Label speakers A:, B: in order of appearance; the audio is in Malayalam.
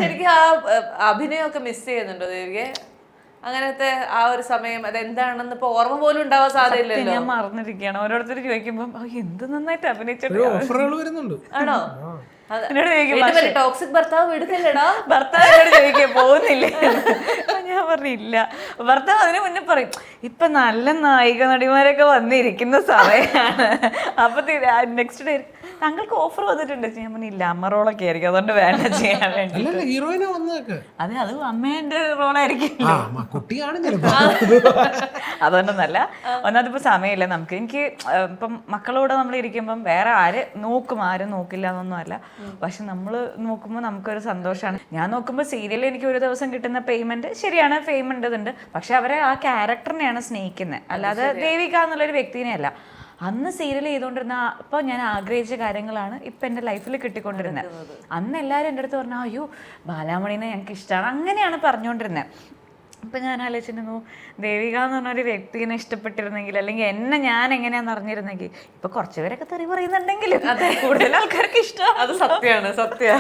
A: ശരിക്കും ആ അഭിനയമൊക്കെ മിസ് ചെയ്യുന്നുണ്ടോ ദേവികെ? അങ്ങനത്തെ ആ ഒരു സമയം അതെന്താണെന്ന് ഇപ്പൊ ഓർമ്മ പോലും ഉണ്ടാവാൻ സാധ്യതയില്ലല്ലോ.
B: ഞാൻ മറന്നിരിക്കുകയാണ്. ഓരോരുത്തർ ചോദിക്കുമ്പോ എന്ത് നന്നായിട്ട് അഭിനയിച്ചിട്ട്
C: ഓഫറുകൾ വരുന്നുണ്ട്.
A: ആണോ?
B: എന്നോട് ചോദിക്കും
A: ടോക്സിക് ഭർത്താവ് വിടുന്നില്ലടാ,
B: ഭർത്താവിനോട് ചോദിക്കുക പോകുന്നില്ലേ. ഞാൻ പറഞ്ഞില്ല. ഭർത്താവ് അതിന് മുന്നേ പറയും ഇപ്പൊ നല്ല നായിക നടിമാരൊക്കെ വന്നിരിക്കുന്ന സമയമാണ്. അപ്പൊ നെക്സ്റ്റ് ഡേ താങ്കൾക്ക് ഓഫർ വന്നിട്ടുണ്ട്. ഞാൻ പറഞ്ഞില്ല, അമ്മ റോളൊക്കെ ആയിരിക്കും, അതുകൊണ്ട് വേണ്ട ചെയ്യാൻ വേണ്ടി.
C: ഹീറോയിനെ വന്നേക്ക്.
B: അതെ, അത് അമ്മേന്റെ റോളായിരിക്കും.
C: കുട്ടിയാണ് ചിലപ്പോ.
B: അതുകൊണ്ടൊന്നല്ല, ഒന്നാമതിപ്പോ സമയമില്ല നമുക്ക്. എനിക്ക് ഇപ്പം മക്കളോട് നമ്മൾ ഇരിക്കുമ്പം വേറെ ആരും നോക്കില്ല എന്നൊന്നും അല്ല. പക്ഷെ നമ്മൾ നോക്കുമ്പോൾ നമുക്കൊരു സന്തോഷമാണ്. ഞാൻ നോക്കുമ്പോൾ സീരിയലിൽ എനിക്ക് ഒരു ദിവസം കിട്ടുന്ന പേയ്മെന്റ് ശരിയാണ്, പേയ്മെന്റ് ഉണ്ട്. പക്ഷെ അവരെ ആ ക്യാരക്ടറിനെയാണ് സ്നേഹിക്കുന്നത്, അല്ലാതെ ദേവിക എന്നുള്ളൊരു വ്യക്തിനെ അല്ല. അന്ന് സീരിയൽ ചെയ്തുകൊണ്ടിരുന്ന അപ്പോൾ ഞാൻ ആഗ്രഹിച്ച കാര്യങ്ങളാണ് ഇപ്പം എൻ്റെ ലൈഫിൽ കിട്ടിക്കൊണ്ടിരുന്നത്. അന്ന് എല്ലാവരും എൻ്റെ അടുത്ത് പറഞ്ഞു അയ്യോ ബാലാമണിനെ ഞങ്ങൾക്ക് ഇഷ്ടമാണ്, അങ്ങനെയാണ് പറഞ്ഞുകൊണ്ടിരുന്നത്. അപ്പം ഞാൻ ആലോചിച്ചിരുന്നു ദേവിക എന്ന് പറഞ്ഞൊരു വ്യക്തിനെ ഇഷ്ടപ്പെട്ടിരുന്നെങ്കിൽ, അല്ലെങ്കിൽ ഞാൻ എങ്ങനെയാണെന്ന് അറിഞ്ഞിരുന്നെങ്കിൽ ഇപ്പൊ കുറച്ചുപേരൊക്കെ തെറി പറയുന്നുണ്ടെങ്കിലും കൂടുതൽ ആൾക്കാർക്ക് ഇഷ്ടം.
A: അത് സത്യമാണ്, സത്യം.